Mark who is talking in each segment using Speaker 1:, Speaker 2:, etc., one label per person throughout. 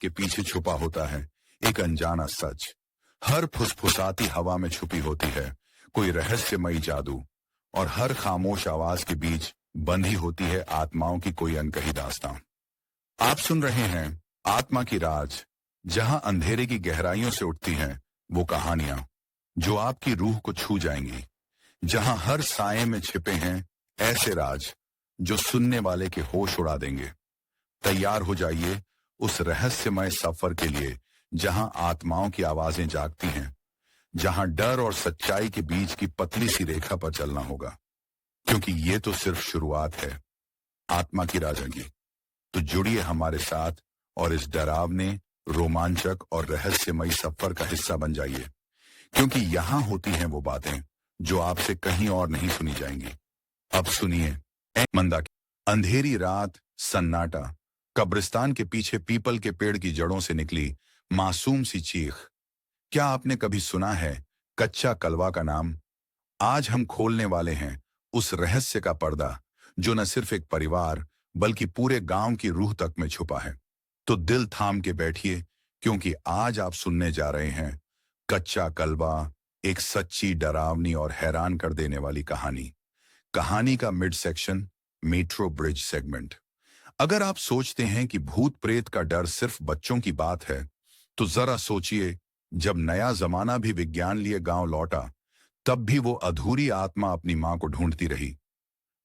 Speaker 1: के पीछे छुपा होता है एक अनजाना सच। हर फुसफुसाती हवा में छुपी होती है कोई रहस्यमयी जादू, और हर खामोश आवाज के बीच बंधी होती है आत्माओं की कोई अनकही दास्तां। आप सुन रहे हैं आत्मा की राज, जहां अंधेरे की गहराइयों से उठती हैं वो कहानियां जो आपकी रूह को छू जाएंगी, जहां हर साये में छिपे हैं ऐसे राज जो सुनने वाले के होश उड़ा देंगे। तैयार हो जाइए उस रहस्यमय सफर के लिए जहां आत्माओं की आवाजें जागती हैं, जहां डर और सच्चाई के बीच की पतली सी रेखा पर चलना होगा, क्योंकि ये तो सिर्फ शुरुआत है आत्मा की राजा की। तो जुड़िए हमारे साथ और इस डरावने, रोमांचक और रहस्यमयी सफर का हिस्सा बन जाइए, क्योंकि यहां होती हैं वो बातें जो आपसे कहीं और नहीं सुनी जाएंगी। अब सुनिए मंदाकिनी। अंधेरी रात, सन्नाटा, कब्रिस्तान के पीछे पीपल के पेड़ की जड़ों से निकली मासूम सी चीख। क्या आपने कभी सुना है कच्चा कलवा का नाम? आज हम खोलने वाले हैं उस रहस्य का पर्दा जो न सिर्फ एक परिवार बल्कि पूरे गांव की रूह तक में छुपा है। तो दिल थाम के बैठिए, क्योंकि आज आप सुनने जा रहे हैं कच्चा कलवा, एक सच्ची, डरावनी और हैरान कर देने वाली कहानी। कहानी का mid section, metro bridge segment. अगर आप सोचते हैं कि भूत प्रेत का डर सिर्फ बच्चों की बात है, तो जरा सोचिए, जब नया जमाना भी विज्ञान लिए गांव लौटा, तब भी वो अधूरी आत्मा अपनी मां को ढूंढती रही।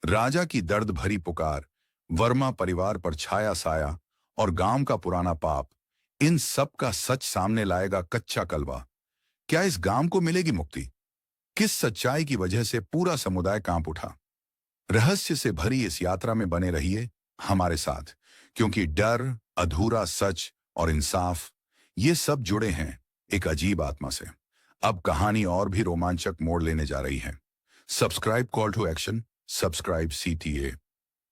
Speaker 1: राजा की दर्द भरी पुकार, वर्मा परिवार पर छाया साया और गांव का पुराना पाप, इन सब का सच सामने लाएगा कच्चा कलवा। क्या इस गांव को मिलेगी मुक्ति? किस सच्चाई की वजह से पूरा समुदाय कांप उठा? रहस्य से भरी इस यात्रा में बने रहिए हमारे साथ, क्योंकि डर, अधूरा सच और इंसाफ, ये सब जुड़े हैं एक अजीब आत्मा से। अब कहानी और भी रोमांचक मोड़ लेने जा रही है। Subscribe call to action, subscribe CTA।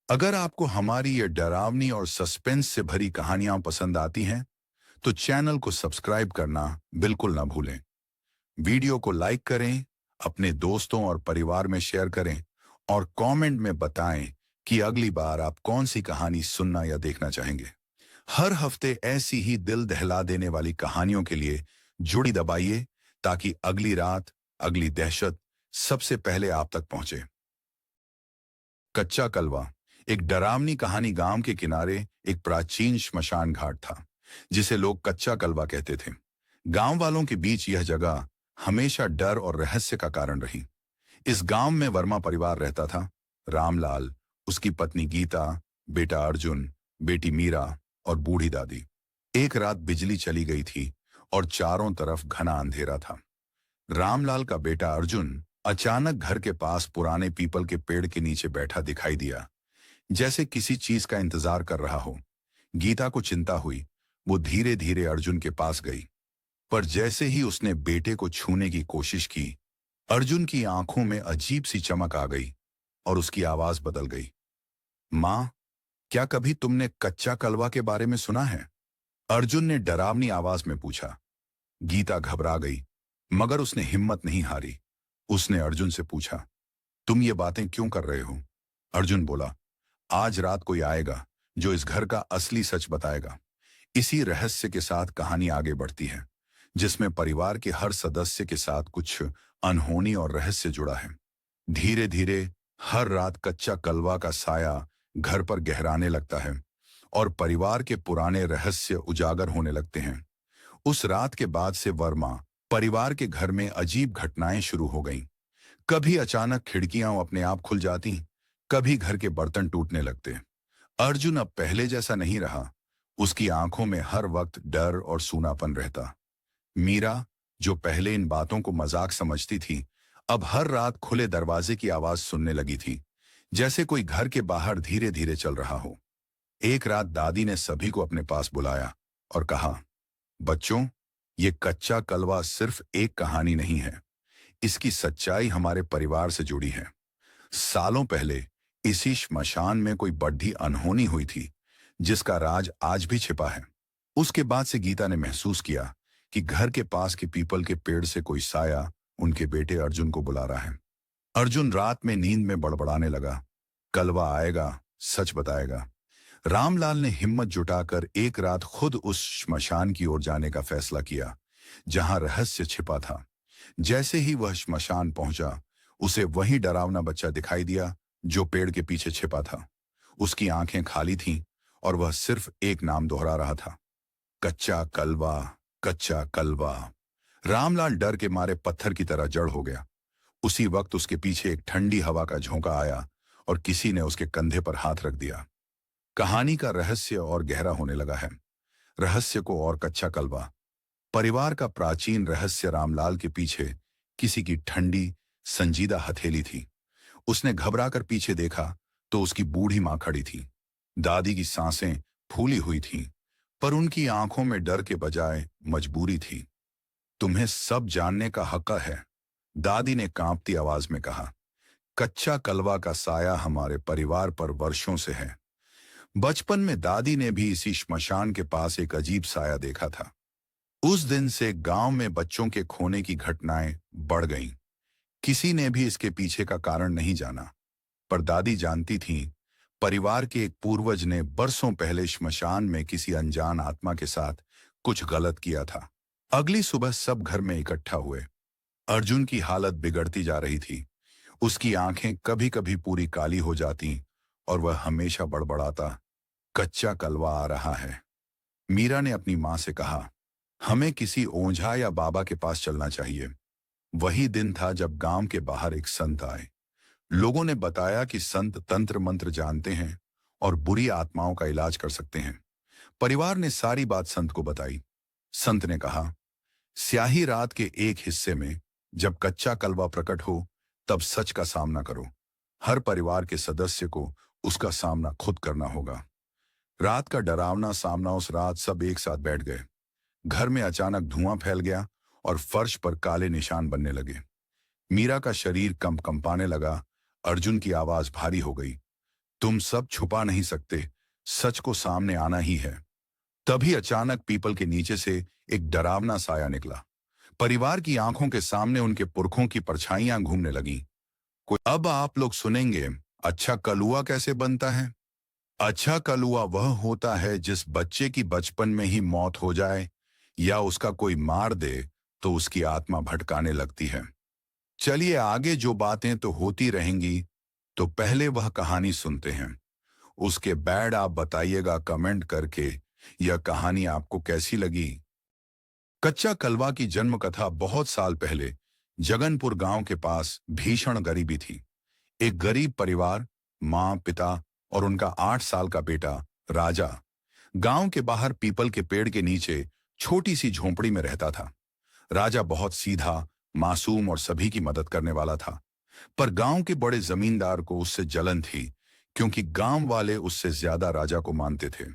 Speaker 1: अगर आपको हमारी ये डरावनी और सस्पेंस से भरी कहानियां पसंद आती हैं, तो चैनल को सब्सक्राइब करना बिल्कुल ना भूलें। वीडियो को लाइक करें, अपने दोस्तों और परिवार में शेयर करें और कमेंट में बताएं कि अगली बार आप कौन सी कहानी सुनना या देखना चाहेंगे। हर हफ्ते ऐसी ही दिल दहला देने वाली कहानियों के लिए जुड़ी दबाइए, ताकि अगली रात, अगली दहशत सबसे पहले आप तक पहुंचे। कच्चा कलवा एक डरावनी कहानी। गांव के किनारे एक प्राचीन श्मशान घाट था, जिसे लोग कच्चा कलवा कहते थे। गांव वालों के बीच यह जगह हमेशा डर और रहस्य का कारण रही। इस गांव में वर्मा परिवार रहता था। रामलाल, उसकी पत्नी गीता, बेटा अर्जुन, बेटी मीरा और बूढ़ी दादी। एक रात बिजली चली गई थी और चारों तरफ घना अंधेरा था। रामलाल का बेटा अर्जुन अचानक घर के पास पुराने पीपल के पेड़ के नीचे बैठा दिखाई दिया, जैसे किसी चीज का इंतजार कर रहा हो। गीता को चिंता हुई। वो धीरे धीरे अर्जुन के पास गई, पर जैसे ही उसने बेटे को छूने की कोशिश की, अर्जुन की आंखों में अजीब सी चमक आ गई और उसकी आवाज बदल गई। मां, क्या कभी तुमने कच्चा कलवा के बारे में सुना है? अर्जुन ने डरावनी आवाज में पूछा। गीता घबरा गई, मगर उसने हिम्मत नहीं हारी। उसने अर्जुन से पूछा, तुम ये बातें क्यों कर रहे हो? अर्जुन बोला, आज रात कोई आएगा जो इस घर का असली सच बताएगा। इसी रहस्य के साथ कहानी आगे बढ़ती है, जिसमें परिवार के हर सदस्य के साथ कुछ अनहोनी और रहस्य जुड़ा है। धीरे धीरे हर रात कच्चा कलवा का साया घर पर गहराने लगता है और परिवार के पुराने रहस्य उजागर होने लगते हैं। उस रात के बाद से वर्मा परिवार के घर में अजीब घटनाएं शुरू हो गईं। कभी अचानक खिड़कियां अपने आप खुल जाती, कभी घर के बर्तन टूटने लगते। अर्जुन अब पहले जैसा नहीं रहा। उसकी आंखों में हर वक्त डर और सूनापन रहता। मीरा, जो पहले इन बातों को मजाक समझती थी, अब हर रात खुले दरवाजे की आवाज सुनने लगी थी, जैसे कोई घर के बाहर धीरे धीरे चल रहा हो। एक रात दादी ने सभी को अपने पास बुलाया और कहा, बच्चों, ये कच्चा कलवा सिर्फ एक कहानी नहीं है, इसकी सच्चाई हमारे परिवार से जुड़ी है। सालों पहले इसी श्मशान में कोई बड़ी अनहोनी हुई थी, जिसका राज आज भी छिपा है। उसके बाद से गीता ने महसूस किया कि घर के पास के पीपल के पेड़ से कोई साया उनके बेटे अर्जुन को बुला रहा है। अर्जुन रात में नींद में बड़बड़ाने लगा, कलवा आएगा, सच बताएगा। रामलाल ने हिम्मत जुटाकर एक रात खुद उस श्मशान की ओर जाने का फैसला किया जहां रहस्य छिपा था। जैसे ही वह श्मशान पहुंचा, उसे वही डरावना बच्चा दिखाई दिया जो पेड़ के पीछे छिपा था। उसकी आंखें खाली थीं और वह सिर्फ एक नाम दोहरा रहा था, कच्चा कलवा, कच्चा कलवा। रामलाल डर के मारे पत्थर की तरह जड़ हो गया। उसी वक्त उसके पीछे एक ठंडी हवा का झोंका आया और किसी ने उसके कंधे पर हाथ रख दिया। कहानी का रहस्य और गहरा होने लगा है। रहस्य को और कच्चा कलवा। परिवार का प्राचीन रहस्य रामलाल के पीछे किसी की ठंडी, संजीदा हथेली थी। उसने घबराकर पीछे देखा तो उसकी बूढ़ी मां खड़ी थी। दादी की सांसें फूली हुई थीं, पर उनकी आंखों में डर के बजाय मजबूरी थी। तुम्हें सब जानने का हक है, दादी ने कांपती आवाज में कहा। कच्चा कलवा का साया हमारे परिवार पर वर्षों से है। बचपन में दादी ने भी इसी श्मशान के पास एक अजीब साया देखा था। उस दिन से गांव में बच्चों के खोने की घटनाएं बढ़ गईं। किसी ने भी इसके पीछे का कारण नहीं जाना, पर दादी जानती थीं, परिवार के एक पूर्वज ने बरसों पहले श्मशान में किसी अनजान आत्मा के साथ कुछ गलत किया था। अगली सुबह सब घर में इकट्ठा हुए। अर्जुन की हालत बिगड़ती जा रही थी। उसकी आंखें कभी कभी पूरी काली हो जाती और वह हमेशा बड़बड़ाता, कच्चा कलवा आ रहा है। मीरा ने अपनी मां से कहा, हमें किसी ओझा या बाबा के पास चलना चाहिए। वही दिन था जब गांव के बाहर एक संत आए। लोगों ने बताया कि संत तंत्र मंत्र जानते हैं और बुरी आत्माओं का इलाज कर सकते हैं। परिवार ने सारी बात संत को बताई। संत ने कहा, स्याही रात के एक हिस्से में जब कच्चा कलवा प्रकट हो, तब सच का सामना करो। हर परिवार के सदस्य को उसका सामना खुद करना होगा। रात का डरावना सामना उस रात सब एक साथ बैठ गए। घर में अचानक धुआं फैल गया और फर्श पर काले निशान बनने लगे। मीरा का शरीर कंपाने लगा। अर्जुन की आवाज भारी हो गई, तुम सब छुपा नहीं सकते, सच को सामने आना ही है। तभी अचानक पीपल के नीचे से एक डरावना साया निकला। परिवार की आंखों के सामने उनके पुरखों की परछाइयां घूमने लगीं। अब आप लोग सुनेंगे, अच्छा कलुआ कैसे बनता है। अच्छा कलुआ वह होता है जिस बच्चे की बचपन में ही मौत हो जाए या उसका कोई मार दे तो उसकी आत्मा भटकाने लगती है। चलिए आगे जो बातें तो होती रहेंगी, तो पहले वह कहानी सुनते हैं। उसके बाद आप बताइएगा कमेंट करके यह कहानी आपको कैसी लगी। कच्चा कलवा की जन्म कथा बहुत साल पहले जगनपुर गांव के पास भीषण गरीबी थी। एक गरीब परिवार, मां, पिता और उनका 8 साल का बेटा राजा गांव के बाहर पीपल के पेड़ के नीचे छोटी सी झोंपड़ी में रहता था। राजा बहुत सीधा, मासूम और सभी की मदद करने वाला था, पर गांव के बड़े जमींदार को उससे जलन थी, क्योंकि गांव वाले उससे ज्यादा राजा को मानते थे।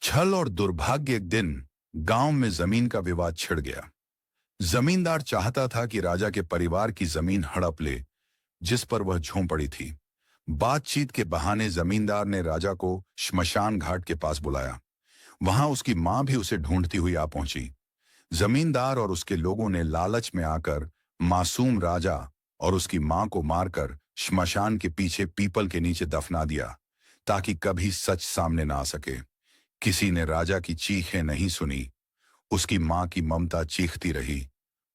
Speaker 1: छल और दुर्भाग्य, एक दिन गांव में जमीन का विवाद छिड़ गया। जमींदार चाहता था कि राजा के परिवार की जमीन हड़प ले, जिस पर वह झोंपड़ी थी। बातचीत के बहाने जमींदार ने राजा को श्मशान घाट के पास बुलाया। वहां उसकी मां भी उसे ढूंढती हुई आ पहुंची। जमींदार और उसके लोगों ने लालच में आकर मासूम राजा और उसकी मां को मारकर श्मशान के पीछे पीपल के नीचे दफना दिया, ताकि कभी सच सामने ना आ सके। किसी ने राजा की चीखें नहीं सुनी। उसकी मां की ममता चीखती रही,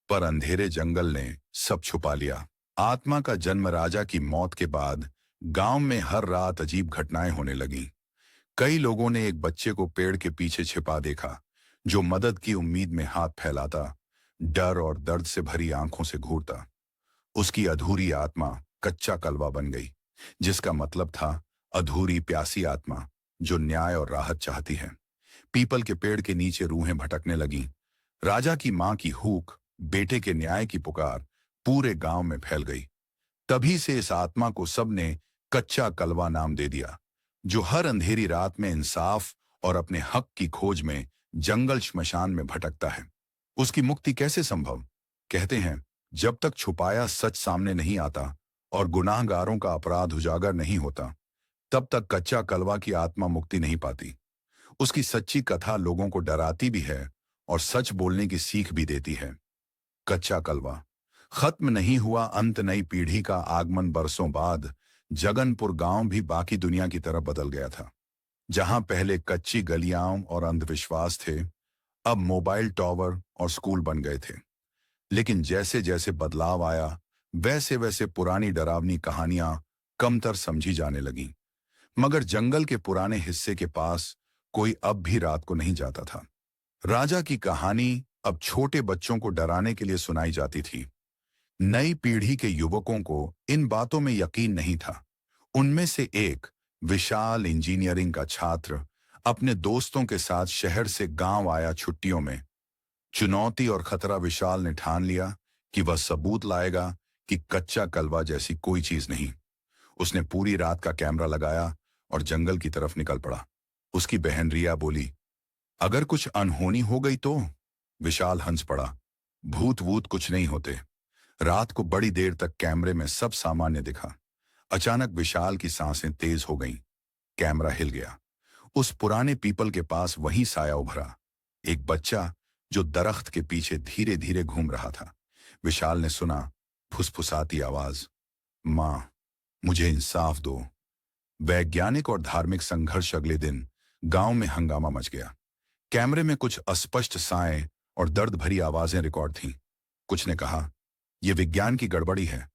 Speaker 1: पर अंधेरे जंगल ने सब छुपा लिया। आत्मा का जन्म। राजा की मौत के बाद गांव में हर रात अजीब घटनाएं होने लगीं। कई लोगों ने एक बच्चे को पेड़ के पीछे छिपा देखा, जो मदद की उम्मीद में हाथ फैलाता, डर और दर्द से भरी आंखों से घूरता। उसकी अधूरी आत्मा कच्चा कलवा बन गई, जिसका मतलब था अधूरी प्यासी आत्मा जो न्याय और राहत चाहती है। पीपल के पेड़ के नीचे रूहें भटकने लगीं। राजा की मां की हूक, बेटे के न्याय की पुकार पूरे गांव में फैल गई। तभी से इस आत्मा को सबने कच्चा कलवा नाम दे दिया, जो हर अंधेरी रात में इंसाफ और अपने हक की खोज में जंगल श्मशान में भटकता है। उसकी मुक्ति कैसे संभव? कहते हैं, जब तक छुपाया सच सामने नहीं आता और गुनाहगारों का अपराध उजागर नहीं होता, तब तक कच्चा कलवा की आत्मा मुक्ति नहीं पाती। उसकी सच्ची कथा लोगों को डराती भी है और सच बोलने की सीख भी देती है। कच्चा कलवा खत्म नहीं हुआ। अंत नई पीढ़ी का आगमन। बरसों बाद जगनपुर गांव भी बाकी दुनिया की तरफ बदल गया था। जहां पहले कच्ची गलियां और अंधविश्वास थे, अब मोबाइल टावर और स्कूल बन गए थे। लेकिन जैसे जैसे बदलाव आया, वैसे वैसे पुरानी डरावनी कहानियां कमतर समझी जाने लगीं। मगर जंगल के पुराने हिस्से के पास कोई अब भी रात को नहीं जाता था। राजा की कहानी अब छोटे बच्चों को डराने के लिए सुनाई जाती थी। नई पीढ़ी के युवकों को इन बातों में यकीन नहीं था। उनमें से एक, विशाल इंजीनियरिंग का छात्र, अपने दोस्तों के साथ शहर से गांव आया छुट्टियों में। चुनौती और खतरा विशाल ने ठान लिया कि वह सबूत लाएगा कि कच्चा कलवा जैसी कोई चीज नहीं। उसने पूरी रात का कैमरा लगाया और जंगल की तरफ निकल पड़ा। उसकी बहन रिया बोली, अगर कुछ अनहोनी हो गई तो? विशाल हंस पड़ा, भूत वूत कुछ नहीं होते। रात को बड़ी देर तक कैमरे में सब सामान्य दिखा। अचानक विशाल की सांसें तेज हो गईं। कैमरा हिल गया। उस पुराने पीपल के पास वही साया उभरा, एक बच्चा जो दरख्त के पीछे धीरे धीरे घूम रहा था। विशाल ने सुना फुसफुसाती आवाज, मां, मुझे इंसाफ दो। वैज्ञानिक और धार्मिक संघर्ष। अगले दिन गांव में हंगामा मच गया। कैमरे में कुछ अस्पष्ट साएं और दर्द भरी आवाजें रिकॉर्ड थीं। कुछ ने कहा, यह विज्ञान की गड़बड़ी है।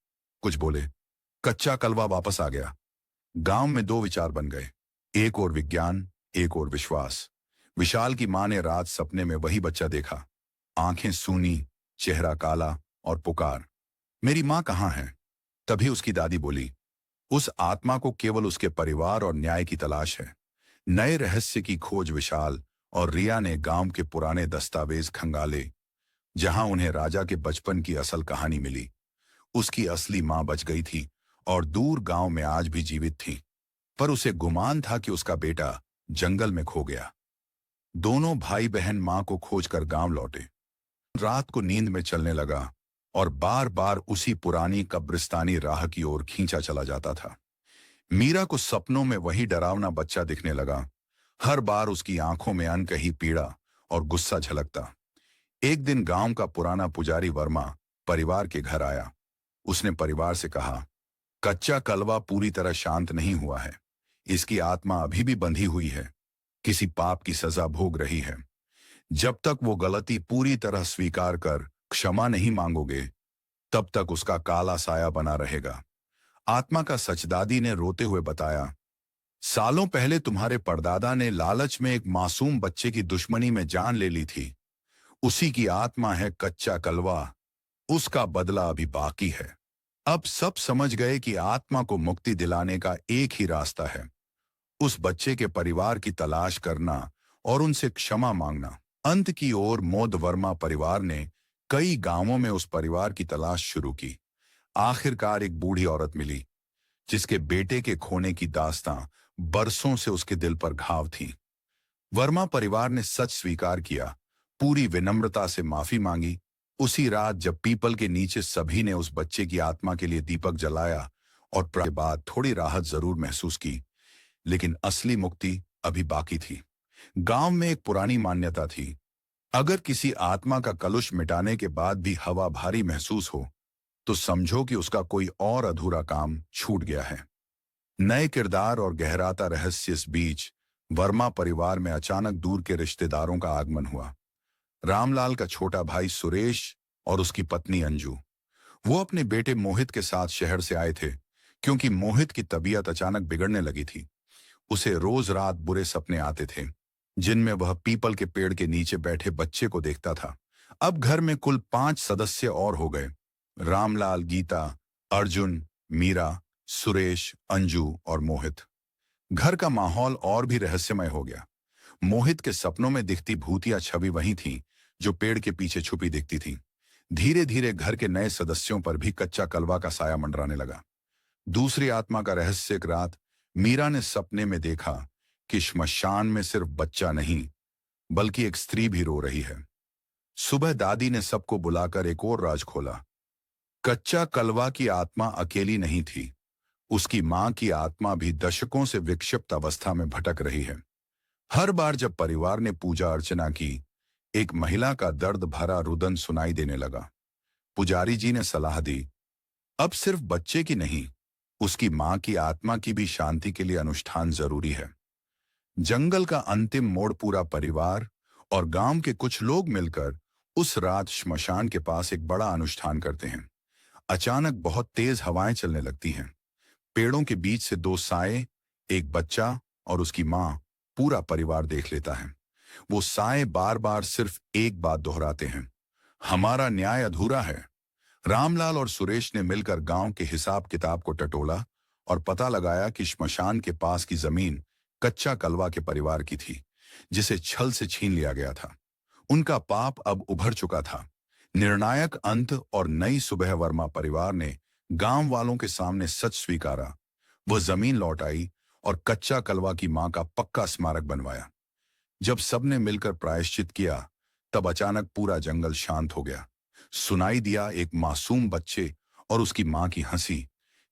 Speaker 1: कुछ बोले, कच्चा कलवा वापस आ गया। गांव में दो विचार बन गए, एक और विज्ञान, एक और विश्वास। विशाल की मां ने रात सपने में वही बच्चा देखा, आंखें सूनी, चेहरा काला और पुकार, मेरी मां कहां है? तभी उसकी दादी बोली, उस आत्मा को केवल उसके परिवार और न्याय की तलाश है। नए रहस्य की खोज। विशाल और रिया ने गांव के पुराने दस्तावेज खंगाले, जहां उन्हें राजा के बचपन की असल कहानी मिली। उसकी असली मां बच गई थी और दूर गांव में आज भी जीवित थी, पर उसे गुमान था कि उसका बेटा जंगल में खो गया। दोनों भाई बहन मां को खोजकर गांव लौटे। रात को नींद में चलने लगा और बार बार उसी पुरानी कब्रिस्तानी राह की ओर खींचा चला जाता था। मीरा को सपनों में वही डरावना बच्चा दिखने लगा। हर बार उसकी आंखों में अनकही पीड़ा और गुस्सा झलकता। एक दिन गांव का पुराना पुजारी वर्मा परिवार के घर आया। उसने परिवार से कहा, कच्चा कलवा पूरी तरह शांत नहीं हुआ है। इसकी आत्मा अभी भी बंधी हुई है, किसी पाप की सजा भोग रही है। जब तक वो गलती पूरी तरह स्वीकार कर क्षमा नहीं मांगोगे, तब तक उसका काला साया बना रहेगा। आत्मा का सचदादी ने रोते हुए बताया, सालों पहले तुम्हारे परदादा ने लालच में एक मासूम बच्चे की दुश्मनी में जान ले ली थी। उसी की आत्मा है कच्चा कलवा। उसका बदला अभी बाकी है। अब सब समझ गए कि आत्मा को मुक्ति दिलाने का एक ही रास्ता है, उस बच्चे के परिवार की तलाश करना और उनसे क्षमा मांगना। अंत की ओर मोद वर्मा परिवार ने कई गांवों में उस परिवार की तलाश शुरू की। आखिरकार एक बूढ़ी औरत मिली, जिसके बेटे के खोने की दास्तां बरसों से उसके दिल पर घाव थी। वर्मा परिवार ने सच स्वीकार किया, पूरी विनम्रता से माफी मांगी। उसी रात जब पीपल के नीचे सभी ने उस बच्चे की आत्मा के लिए दीपक जलाया और के बाद थोड़ी राहत जरूर महसूस की, लेकिन असली मुक्ति अभी बाकी थी। गांव में एक पुरानी मान्यता थी, अगर किसी आत्मा का कलुष मिटाने के बाद भी हवा भारी महसूस हो, तो समझो कि उसका कोई और अधूरा काम छूट गया है। नए किरदार और गहराता रहस्य। इस बीच वर्मा परिवार में अचानक दूर के रिश्तेदारों का आगमन हुआ। रामलाल का छोटा भाई सुरेश और उसकी पत्नी अंजू। वो अपने बेटे मोहित के साथ शहर से आए थे, क्योंकि मोहित की तबीयत अचानक बिगड़ने लगी थी। उसे रोज रात बुरे सपने आते थे, जिनमें वह पीपल के पेड़ के नीचे बैठे बच्चे को देखता था। अब घर में कुल 5 सदस्य और हो गए, रामलाल, गीता, अर्जुन, मीरा, सुरेश, अंजू और मोहित। घर का माहौल और भी रहस्यमय हो गया। मोहित के सपनों में दिखती भूतिया छवि वही थी जो पेड़ के पीछे छुपी दिखती थी। धीरे धीरे घर के नए सदस्यों पर भी कच्चा कलवा का साया मंडराने लगा। दूसरी आत्मा का रहस्य। एक रात मीरा ने सपने में देखा कि श्मशान में सिर्फ बच्चा नहीं, बल्कि एक स्त्री भी रो रही है। सुबह दादी ने सबको बुलाकर एक और राज खोला। कच्चा कलवा की आत्मा अकेली नहीं थी, उसकी मां की आत्मा भी दशकों से विक्षिप्त अवस्था में भटक रही है। हर बार जब परिवार ने पूजा अर्चना की, एक महिला का दर्द भरा रुदन सुनाई देने लगा। पुजारी जी ने सलाह दी, अब सिर्फ बच्चे की नहीं, उसकी मां की आत्मा की भी शांति के लिए अनुष्ठान जरूरी है। जंगल का अंतिम मोड़ पूरा परिवार और गांव के कुछ लोग मिलकर उस रात श्मशान के पास एक बड़ा अनुष्ठान करते हैं। अचानक बहुत तेज हवाएं चलने लगती हैं। पेड़ों के बीच से दो साए, एक बच्चा और उसकी मां, पूरा परिवार देख लेता है। वो साए बार बार सिर्फ एक बात दोहराते हैं, हमारा न्याय अधूरा है। रामलाल और सुरेश ने मिलकर गांव के हिसाब किताब को टटोला और पता लगाया कि श्मशान के पास की जमीन कच्चा कलवा के परिवार की थी, जिसे छल से छीन लिया गया था। उनका पाप अब उभर चुका था। निर्णायक अंत और नई सुबह वर्मा परिवार ने गांव वालों के सामने सच स्वीकारा। वह जमीन लौट आई और कच्चा कलवा की मां का पक्का स्मारक बनवाया। जब सबने मिलकर प्रायश्चित किया, तब अचानक पूरा जंगल शांत हो गया। सुनाई दिया एक मासूम बच्चे और उसकी मां की हंसी,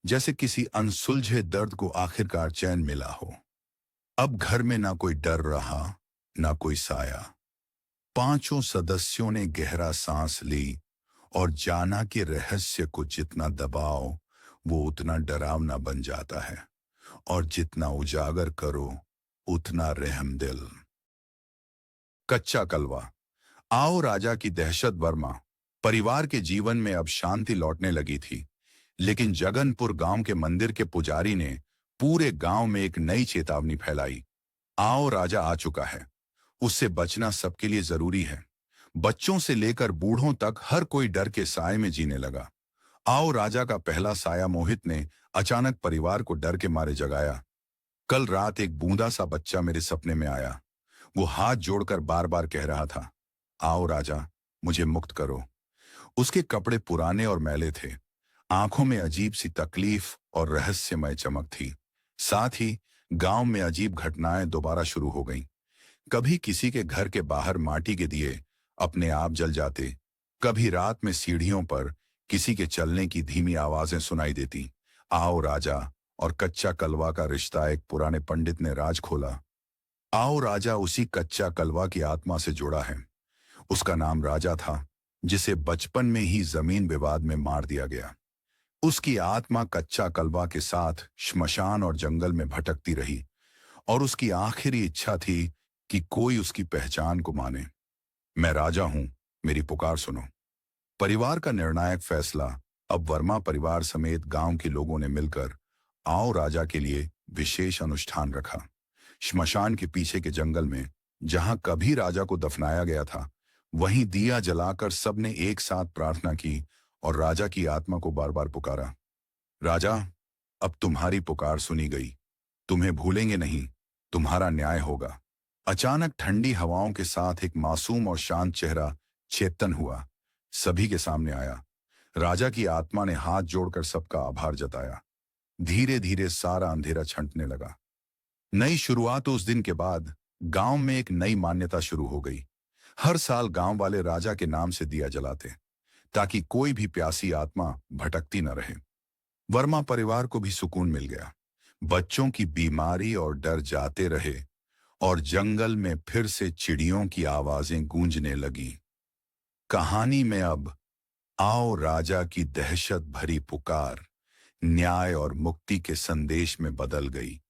Speaker 1: जैसे किसी अनसुलझे दर्द को आखिरकार चैन मिला हो। अब घर में ना कोई डर रहा, ना कोई साया। पांचों सदस्यों ने गहरा सांस ली और जाना कि रहस्य को जितना दबाओ, वो उतना डरावना बन जाता है, और जितना उजागर करो, उतना रहमदिल। कच्चा कलवा। आओ राजा की दहशत वर्मा परिवार के जीवन में अब शांति लौटने लगी थी। लेकिन जगनपुर गांव के मंदिर के पुजारी ने पूरे गांव में एक नई चेतावनी फैलाई। आओ राजा आ चुका है, उससे बचना सबके लिए जरूरी है। बच्चों से लेकर बूढ़ों तक हर कोई डर के साए में जीने लगा। आओ राजा का पहला साया मोहित ने अचानक परिवार को डर के मारे जगाया। कल रात एक बूंदा सा बच्चा मेरे सपने में आया। वो हाथ जोड़कर बार बार कह रहा था, आओ राजा, मुझे मुक्त करो। उसके कपड़े पुराने और मैले थे, आंखों में अजीब सी तकलीफ और रहस्यमय चमक थी। साथ ही गांव में अजीब घटनाएं दोबारा शुरू हो गईं। कभी किसी के घर के बाहर माटी के दिए अपने आप जल जाते, कभी रात में सीढ़ियों पर किसी के चलने की धीमी आवाजें सुनाई देती। आओ राजा और कच्चा कलवा का रिश्ता एक पुराने पंडित ने राज खोला। आओ राजा उसी कच्चा कलवा की आत्मा से जुड़ा है। उसका नाम राजा था, जिसे बचपन में ही जमीन विवाद में मार दिया गया। उसकी आत्मा कच्चा कलवा के साथ श्मशान और जंगल में भटकती रही, और उसकी आखिरी इच्छा थी कि कोई उसकी पहचान को माने। मैं राजा हूं, मेरी पुकार सुनो। परिवार का निर्णायक फैसला। अब वर्मा परिवार समेत गांव के लोगों ने मिलकर आओ राजा के लिए विशेष अनुष्ठान रखा। श्मशान के पीछे के जंगल में, जहां कभी राजा को दफनाया गया था, वहीं दिया जलाकर सबने एक साथ प्रार्थना की और राजा की आत्मा को बार बार पुकारा। राजा, अब तुम्हारी पुकार सुनी गई। तुम्हें भूलेंगे नहीं, तुम्हारा न्याय होगा। अचानक ठंडी हवाओं के साथ एक मासूम और शांत चेहरा चेतन हुआ, सभी के सामने आया। राजा की आत्मा ने हाथ जोड़कर सबका आभार जताया। धीरे धीरे सारा अंधेरा छंटने लगा। नई शुरुआत। उस दिन के बाद गांव में एक नई मान्यता शुरू हो गई। हर साल गांव वाले राजा के नाम से दिया जलाते, ताकि कोई भी प्यासी आत्मा भटकती न रहे। वर्मा परिवार को भी सुकून मिल गया। बच्चों की बीमारी और डर जाते रहे, और जंगल में फिर से चिड़ियों की आवाजें गूंजने लगी। कहानी में अब आओ राजा की दहशत भरी पुकार न्याय और मुक्ति के संदेश में बदल गई।